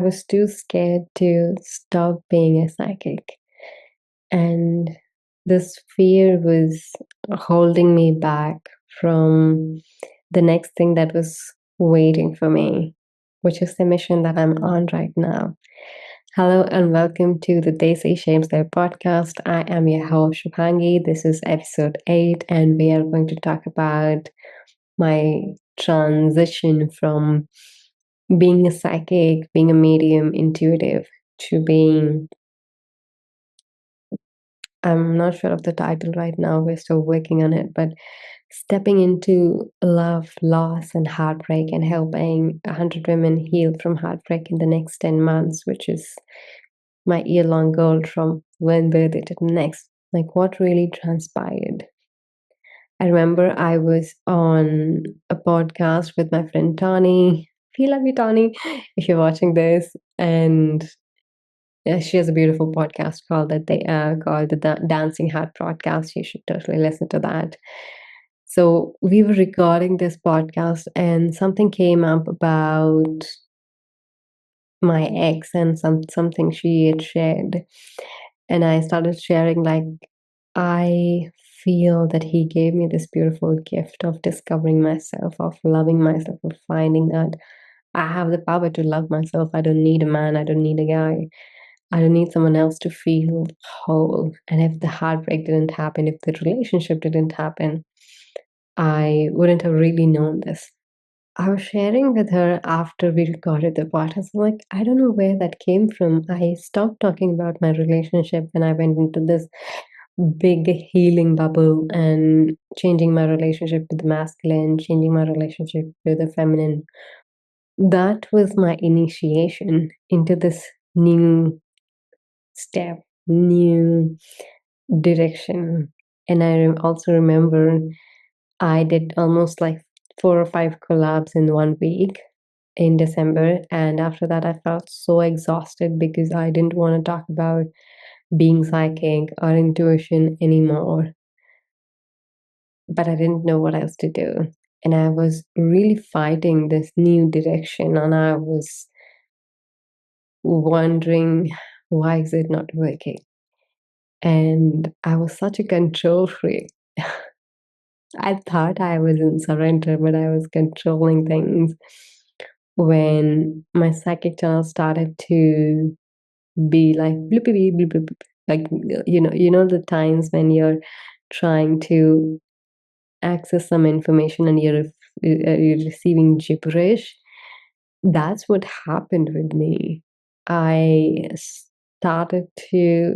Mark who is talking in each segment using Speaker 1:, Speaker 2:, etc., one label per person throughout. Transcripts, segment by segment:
Speaker 1: was too scared to stop being a psychic. And this fear was holding me back from the next thing that was waiting for me, which is the mission that I'm on right now. Hello and welcome to the Desi Shapes Their podcast. I am your host, Shubhngi. This is episode 8, and we are going to talk about my transition from being a psychic, being a medium, intuitive, to being, I'm not sure of the title right now, we're still working on it, but stepping into love, loss, and heartbreak and helping 100 women heal from heartbreak in the next 10 months, which is my year long goal from one birthday to the next. Like, what really transpired? I remember I was on a podcast with my friend Tani. We love you, Tani, if you're watching this. And she has a beautiful podcast called the Dancing Heart Podcast. You should totally listen to that. So we were recording this podcast, and something came up about my ex and something she had shared, and I started sharing like, I feel that he gave me this beautiful gift of discovering myself, of loving myself, of finding that I have the power to love myself. I don't need a man, I don't need a guy, I don't need someone else to feel whole. And if the heartbreak didn't happen, if the relationship didn't happen, I wouldn't have really known this. I was sharing with her after we recorded the podcast. I'm like, I don't know where that came from. I stopped talking about my relationship and I went into this big healing bubble and changing my relationship with the masculine, changing my relationship with the feminine. That was my initiation into this new step, new direction. And I also remember I did almost like 4 or 5 collabs in 1 week in December. And after that, I felt so exhausted because I didn't want to talk about being psychic or intuition anymore. But I didn't know what else to do. And I was really fighting this new direction. And I was wondering, why is it not working? And I was such a control freak. I thought I was in surrender, but I was controlling things. When my psychic channel started to be like bloop, bloop, bloop, bloop, bloop, like the times when you're trying to access some information and you're receiving gibberish. That's what happened with me. I started to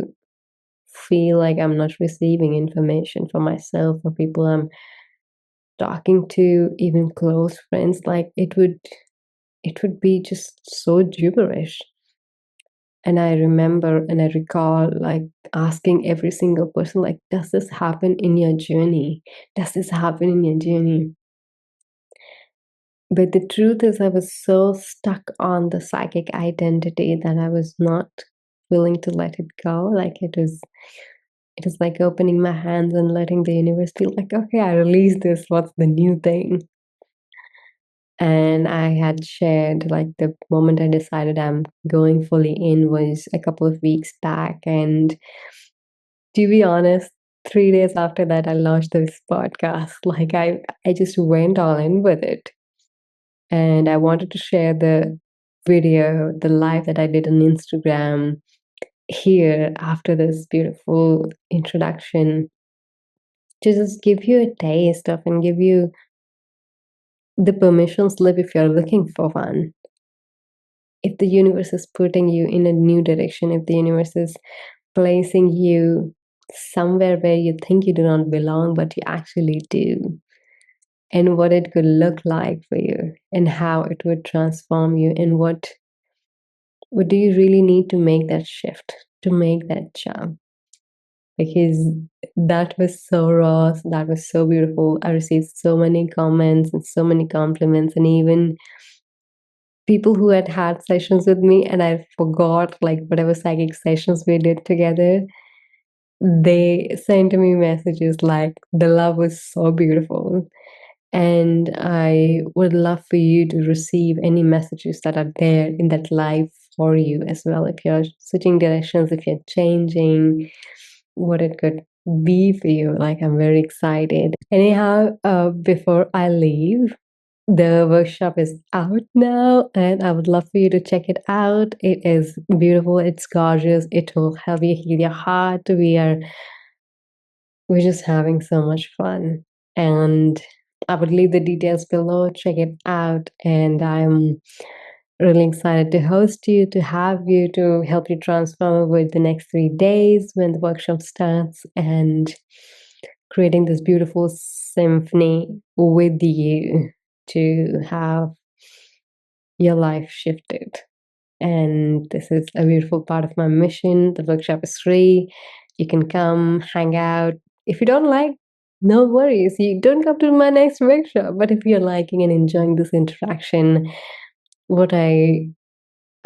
Speaker 1: feel like I'm not receiving information for myself or people I'm talking to, even close friends. Like it would be just so gibberish. And I remember and I recall like asking every single person, like, does this happen in your journey? Does this happen in your journey? But the truth is, I was so stuck on the psychic identity that I was not willing to let it go. Like it was like opening my hands and letting the universe feel like, okay, I release this. What's the new thing? And I had shared like the moment I decided I'm going fully in was a couple of weeks back. And to be honest, 3 days after that, I launched this podcast. Like I just went all in with it. And I wanted to share the video, the live that I did on Instagram here after this beautiful introduction to just give you a taste of and give you the permission slip if you're looking for one. If the universe is putting you in a new direction, if the universe is placing you somewhere where you think you do not belong, but you actually do, and what it could look like for you, and how it would transform you, and what do you really need to make that shift, to make that jump? Because that was so raw, that was so beautiful. I received so many comments and so many compliments, and even people who had had sessions with me, and I forgot like whatever psychic sessions we did together. They sent me messages like, the love was so beautiful. And I would love for you to receive any messages that are there in that live for you as well. If you're switching directions, if you're changing, what it could be for you. Like, I'm very excited. Anyhow, before I leave, the workshop is out now, and I would love for you to check it out. It is beautiful, it's gorgeous, it will help you heal your heart. We're just having so much fun. And I would leave the details below. Check it out. And I'm really excited to host you, to have you, to help you transform over the next 3 days when the workshop starts, and creating this beautiful symphony with you to have your life shifted. And this is a beautiful part of my mission. The workshop is free. You can come, hang out. If you don't like, no worries. You don't come to my next workshop. But if you're liking and enjoying this interaction, what I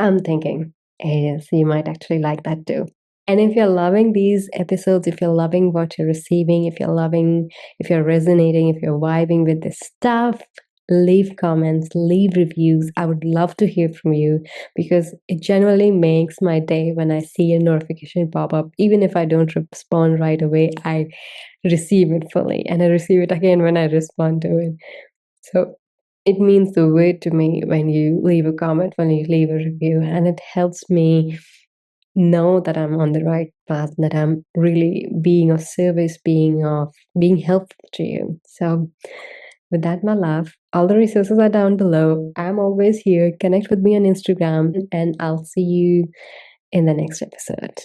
Speaker 1: am thinking is you might actually like that too. And if you're loving these episodes, if you're loving what you're receiving, if you're resonating, if you're vibing with this stuff, leave comments, leave reviews. I would love to hear from you because it generally makes my day when I see a notification pop up. Even if I don't respond right away, I receive it fully, and I receive it again when I respond to it. So it means the world to me when you leave a comment, when you leave a review, and it helps me know that I'm on the right path, that I'm really being of service, being helpful to you. So with that, my love, all the resources are down below. I'm always here. Connect with me on Instagram, and I'll see you in the next episode.